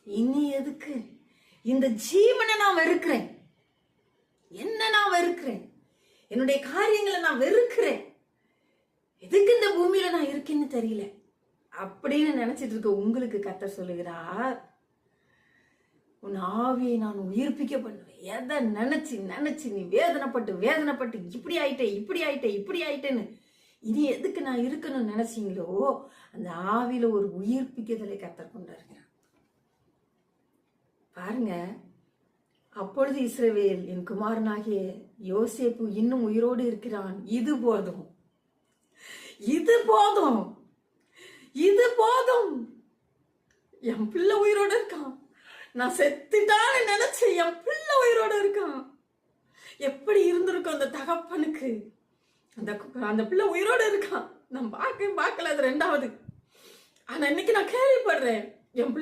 இனி எதுக்கு இந்த ஜீவனை நான் வெறுக்கிறேன், என்ன நான் வெறுக்கிறேன், என்னுடைய காரியங்களை நான் வெறுக்கிறேன், எதுக்கு இந்த பூமியில நான் இருக்கேன்னு தெரியல அப்படின்னு நினைச்சிட்டு இருக்க உங்களுக்கு கர்த்தர் சொல்லுகிறார், உன் ஆவியை நான் உயிர்ப்பிக்க பண்ணுவேன். எதை நினைச்சு நினைச்சு நீ வேதனைப்பட்டு இப்படி ஆயிட்டேன்னு இனி எதுக்கு நான் இருக்கணும்னு நினைச்சீங்களோ அந்த ஆவியில ஒரு உயிர்ப்பிக்குதலை கர்த்தர் கொண்டிருக்கிறார். பாருங்க, அப்பொழுது இஸ்ரவேல், என் குமாரனாகிய யோசேப்பு இன்னும் உயிரோடு இருக்கிறான், இது போதும், என் பிள்ளை உயிரோடு இருக்கான், நான் செத்துட்டான்னு நினைச்ச என் பிள்ளை உயிரோடு இருக்கான். எப்படி இருந்திருக்கும் அந்த தகப்பனுக்கு, அந்த பிள்ளை உயிரோடு இருக்கான். நான் பார்க்கல, அது ரெண்டாவது. ஆனா இன்னைக்கு நான் கேள்விப்படுறேன், என் பிள்ளை